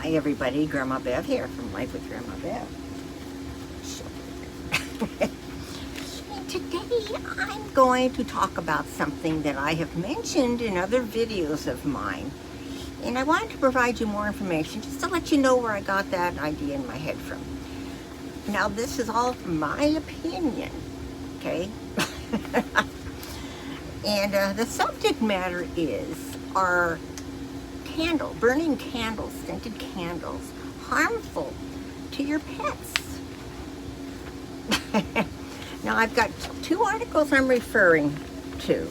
Hi everybody, Grandma Bev here from Life with Grandma Bev. And today I'm going to talk about something that I have mentioned in other videos of mine. And I wanted to provide you more information just to let you know where I got that idea in my head from. Now this is all my opinion, okay? And the subject matter are burning candles, scented candles, harmful to your pets? Now I've got two articles I'm referring to.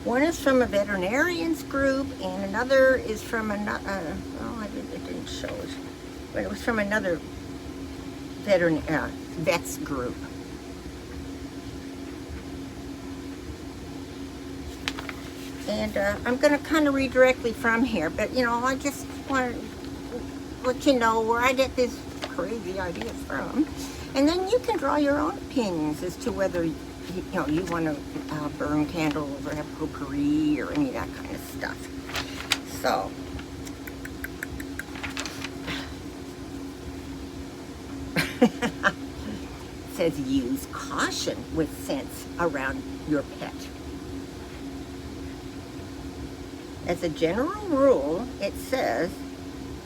One is from a veterinarian's group and another is from another, it didn't show it, but it was from another vet's group. And I'm going to kind of read directly from here, but I just want to let you know where I get these crazy ideas from. And then you can draw your own opinions as to whether you want to burn candles or have potpourri or any of that kind of stuff. So, it says use caution with scents around your pet. As a general rule, it says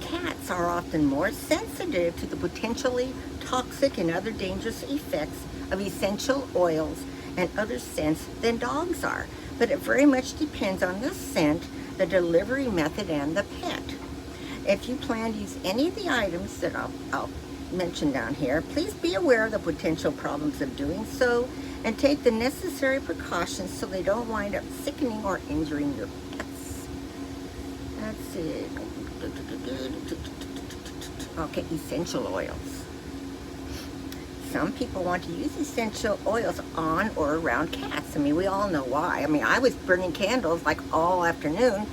cats are often more sensitive to the potentially toxic and other dangerous effects of essential oils and other scents than dogs are, but it very much depends on the scent, the delivery method, and the pet. If you plan to use any of the items that I'll mention down here, please be aware of the potential problems of doing so and take the necessary precautions so they don't wind up sickening or injuring your pets. Let's see. Okay, essential oils. Some people want to use essential oils on or around cats. I mean, we all know why. I mean, I was burning candles like all afternoon,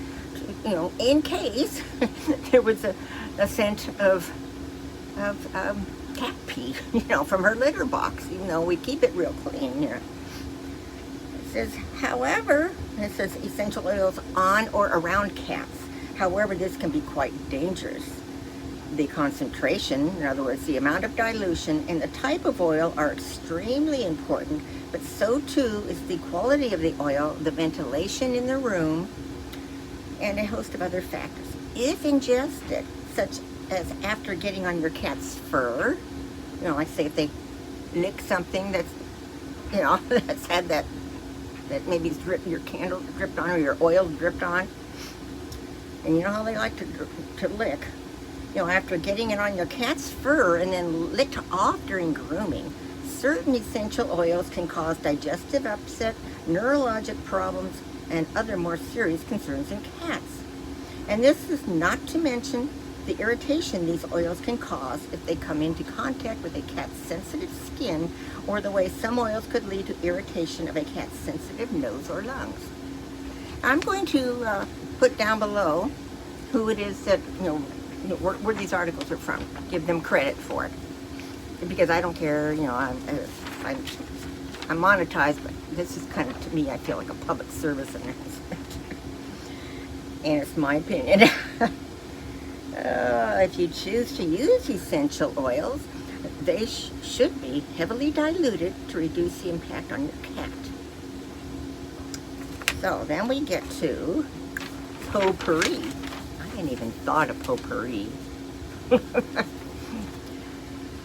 in case there was a scent of cat pee, from her litter box, even though we keep it real clean here. It says, however, it says essential oils on or around cats. However, this can be quite dangerous. The concentration, in other words, the amount of dilution and the type of oil are extremely important, but so too is the quality of the oil, the ventilation in the room, and a host of other factors. If ingested, such as after getting on your cat's fur, like say if they lick something that's, that's had that maybe your candle dripped on or your oil dripped on, and you know how they like to lick. After getting it on your cat's fur and then licked off during grooming, certain essential oils can cause digestive upset, neurologic problems, and other more serious concerns in cats. And this is not to mention the irritation these oils can cause if they come into contact with a cat's sensitive skin, or the way some oils could lead to irritation of a cat's sensitive nose or lungs. I'm going to put down below who it is that, where these articles are from. Give them credit for it. Because I don't care, I'm monetized, but this is kind of, to me, I feel like a public service announcement. And it's my opinion. If you choose to use essential oils, they should be heavily diluted to reduce the impact on your cat. So then we get to potpourri. I hadn't even thought of potpourri.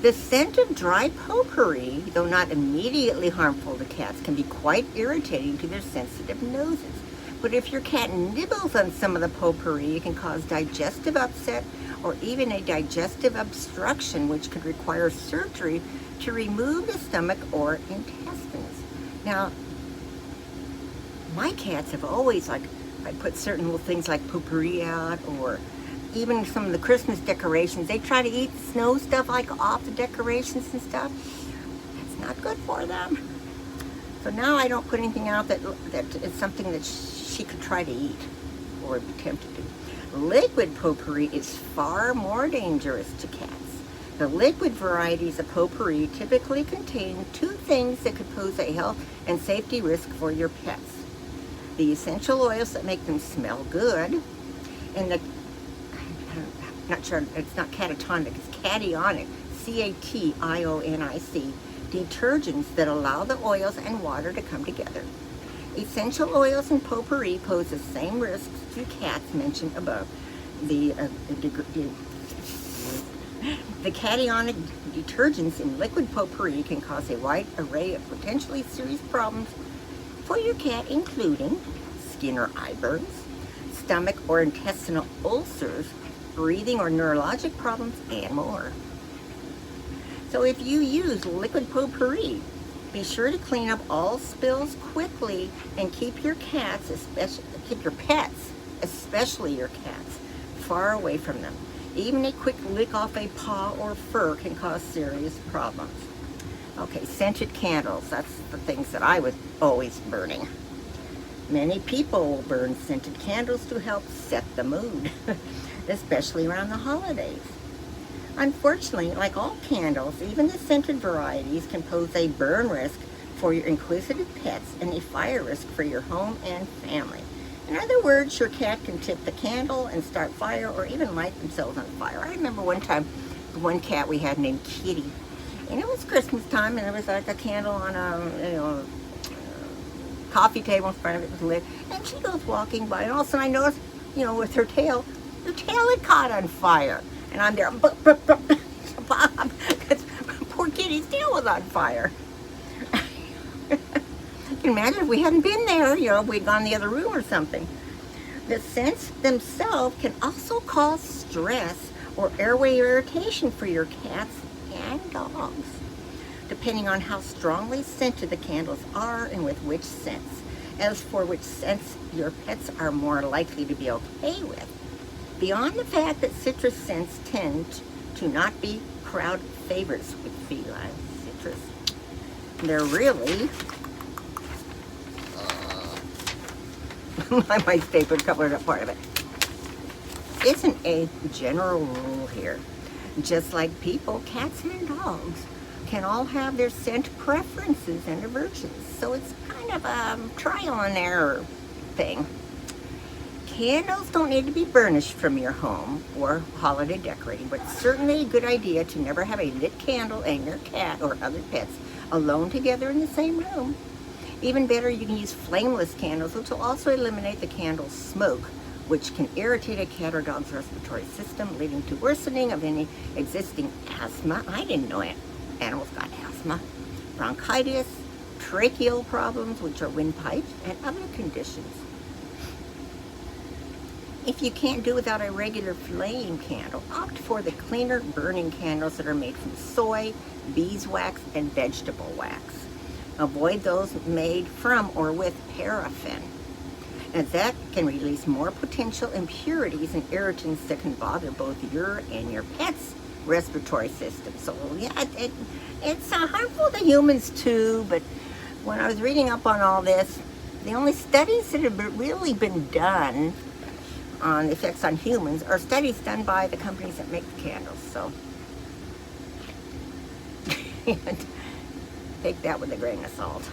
The scent of dry potpourri, though not immediately harmful to cats, can be quite irritating to their sensitive noses. But if your cat nibbles on some of the potpourri, it can cause digestive upset or even a digestive obstruction, which could require surgery to remove the stomach or intestines. Now, my cats have always, I put certain little things like potpourri out, or even some of the Christmas decorations. They try to eat the snow stuff off the decorations and stuff. That's not good for them. So now I don't put anything out that is something that she could try to eat or be tempted to. Liquid potpourri is far more dangerous to cats. The liquid varieties of potpourri typically contain two things that could pose a health and safety risk for your pets: the essential oils that make them smell good, and the not sure, it's not catatonic, it's cationic, C-A-T-I-O-N-I-C, detergents that allow the oils and water to come together. Essential oils and potpourri pose the same risks to cats mentioned above. The cationic detergents in liquid potpourri can cause a wide array of potentially serious problems for your cat, including skin or eye burns, stomach or intestinal ulcers, breathing or neurologic problems, and more. So if you use liquid potpourri, be sure to clean up all spills quickly and keep your pets, especially your cats, far away from them. Even a quick lick off a paw or fur can cause serious problems. Okay, scented candles, that's the things that I was always burning. Many people will burn scented candles to help set the mood, especially around the holidays. Unfortunately, like all candles, even the scented varieties can pose a burn risk for your inquisitive pets and a fire risk for your home and family. In other words, your cat can tip the candle and start fire or even light themselves on fire. I remember one time, one cat we had named Kitty, and it was Christmas time, and there was like a candle on a coffee table in front of it was lit, and she goes walking by, and all of a sudden I noticed, with her tail had caught on fire. And I'm there, Bob, because poor Kitty's tail was on fire. You can imagine if we hadn't been there, if we'd gone in the other room or something. The scents themselves can also cause stress or airway irritation for your cats and dogs, depending on how strongly scented the candles are and with which scents. As for which scents your pets are more likely to be okay with, beyond the fact that citrus scents tend to not be crowd favorites with feline citrus, they're really, my staple covered up part of it, isn't a general rule here. Just like people, cats and dogs can all have their scent preferences and aversions, so it's kind of a trial and error thing. Candles don't need to be burnished from your home or holiday decorating, but certainly a good idea to never have a lit candle and your cat or other pets alone together in the same room. Even better, you can use flameless candles, which will also eliminate the candle's smoke, which can irritate a cat or dog's respiratory system, leading to worsening of any existing asthma. I didn't know animals got asthma, bronchitis, tracheal problems, which are windpipes, and other conditions. If you can't do without a regular flame candle, opt for the cleaner burning candles that are made from soy, beeswax, and vegetable wax. Avoid those made from or with paraffin, as that can release more potential impurities and irritants that can bother both your and your pet's respiratory system. So yeah, it's harmful to humans too, but when I was reading up on all this, the only studies that have really been done on the effects on humans are studies done by the companies that make the candles. So take that with a grain of salt.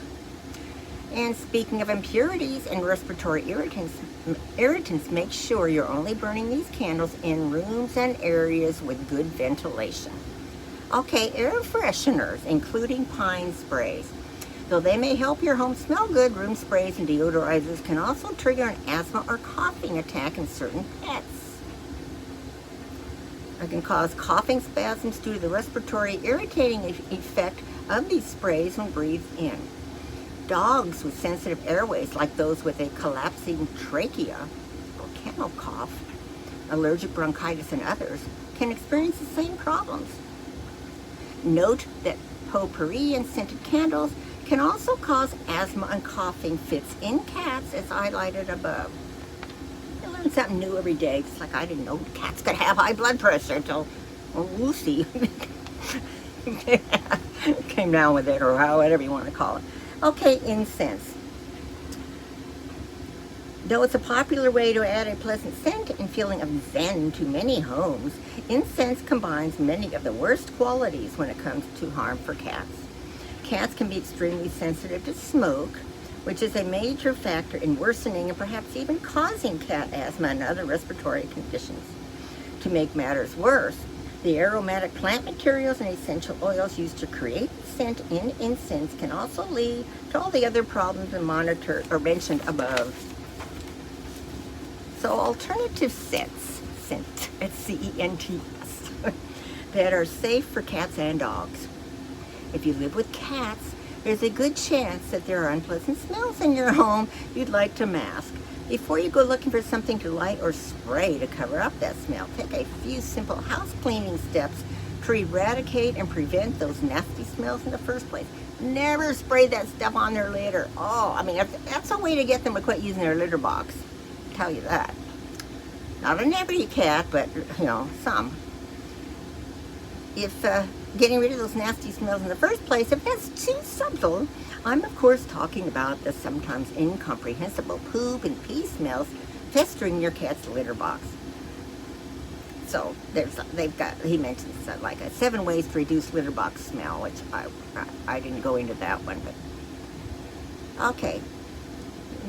And speaking of impurities and respiratory irritants, make sure you're only burning these candles in rooms and areas with good ventilation. Okay, air fresheners, including pine sprays. Though they may help your home smell good, room sprays and deodorizers can also trigger an asthma or coughing attack in certain pets. It can cause coughing spasms due to the respiratory irritating effect of these sprays when breathed in. Dogs with sensitive airways, like those with a collapsing trachea or kennel cough, allergic bronchitis, and others, can experience the same problems. Note that potpourri and scented candles can also cause asthma and coughing fits in cats, as highlighted above. I learn something new every day. It's like I didn't know cats could have high blood pressure until Lucy came down with it, or whatever you want to call it. Okay, incense. Though it's a popular way to add a pleasant scent and feeling of zen to many homes, incense combines many of the worst qualities when it comes to harm for cats. Cats can be extremely sensitive to smoke, which is a major factor in worsening and perhaps even causing cat asthma and other respiratory conditions. To make matters worse, the aromatic plant materials and essential oils used to create scent in incense can also lead to all the other problems mentioned above. So alternative scents, it's C-E-N-T-S, that are safe for cats and dogs. If you live with cats, there's a good chance that there are unpleasant smells in your home you'd like to mask. Before you go looking for something to light or spray to cover up that smell, take a few simple house cleaning steps to eradicate and prevent those nasty smells in the first place. Never spray that stuff on their litter. Oh, I mean, that's a way to get them to quit using their litter box. I'll tell you that. Not on every cat, but, you know, some. If getting rid of those nasty smells in the first place, if that's too subtle, I'm of course talking about the sometimes incomprehensible poop and pee smells festering your cat's litter box. So he mentions like 7 ways to reduce litter box smell, which I didn't go into that one, but okay.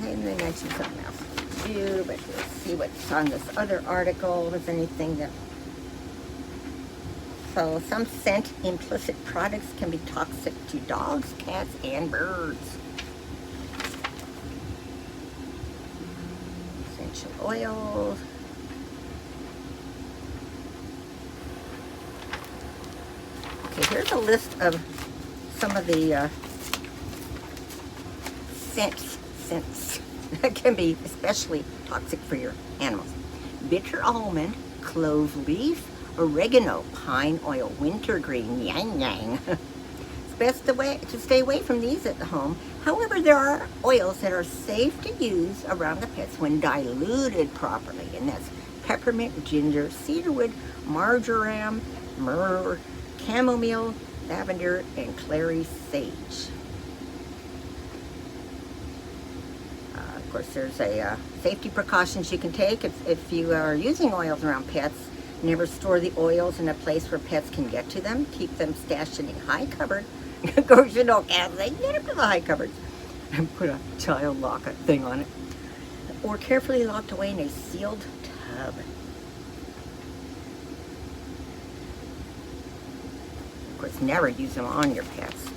And they mentioned something else to do, but let's see what's on this other article. Is anything that... So some scent implicit products can be toxic to dogs, cats, and birds. Essential oils. Okay, here's a list of some of the scents that can be especially toxic for your animals. Bitter almond, clove leaf, oregano, pine oil, wintergreen, yang yang. It's best to stay away from these at the home. However, there are oils that are safe to use around the pets when diluted properly, and that's peppermint, ginger, cedarwood, marjoram, myrrh, chamomile, lavender, and clary sage. Of course, there's a safety precautions you can take if you are using oils around pets. Never store the oils in a place where pets can get to them. Keep them stashed in a high cupboard. Of course, you know, cats, they can get up to the high cupboards. And put a child lock thing on it. Or carefully locked away in a sealed tub. Of course, never use them on your pets.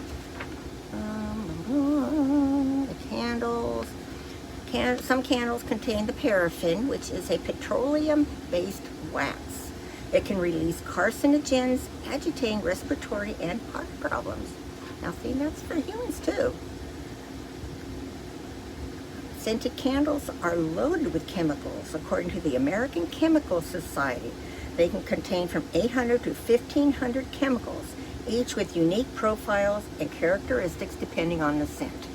The candles. Some candles contain the paraffin, which is a petroleum-based wax. It can release carcinogens, agitating respiratory and heart problems. Now see, that's for humans too. Scented candles are loaded with chemicals. According to the American Chemical Society, they can contain from 800 to 1,500 chemicals, each with unique profiles and characteristics depending on the scent.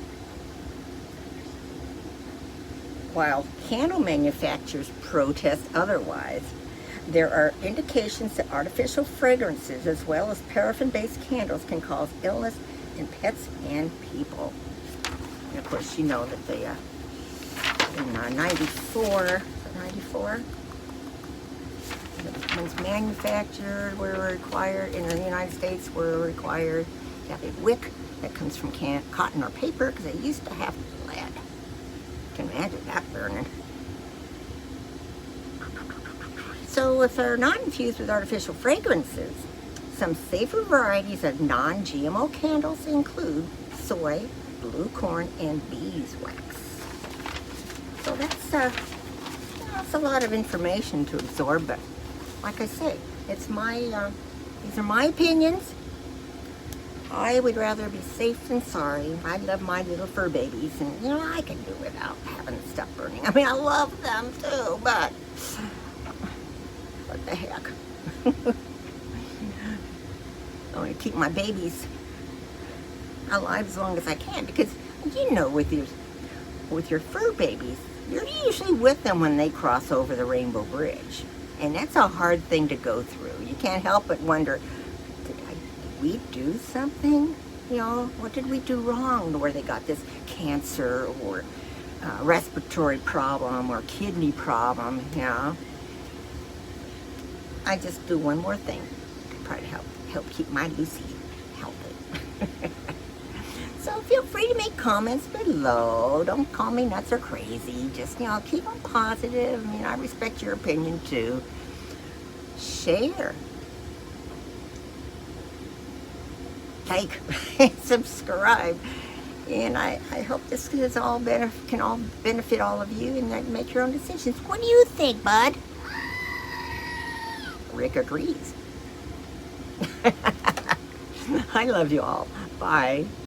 While candle manufacturers protest otherwise, there are indications that artificial fragrances as well as paraffin-based candles can cause illness in pets and people. And of course, you know that they, in 94, when it's manufactured, we're required, in the United States, we're required to have a wick that comes from cotton or paper, because they used to have lead. You can imagine that burning. So if they're not infused with artificial fragrances, some safer varieties of non-GMO candles include soy, blue corn, and beeswax. So that's a lot of information to absorb, but like I say, it's these are my opinions. I would rather be safe than sorry. I love my little fur babies, and you know, I can do without having stuff burning. I mean, I love them too, but what the heck? I want to keep my babies alive as long as I can, because you know, with your fur babies, you're usually with them when they cross over the Rainbow Bridge, and that's a hard thing to go through. You can't help but wonder, did we do something? You know, what did we do wrong where they got this cancer or respiratory problem or kidney problem? You know, I just do one more thing to try to help keep my Lucy healthy. So feel free to make comments below. Don't call me nuts or crazy. Just, you know, keep them positive. I mean, I respect your opinion too. share, like, subscribe. And I hope this is all can all benefit all of you, and that make your own decisions. What do you think, bud? Rick agrees. I love you all. Bye.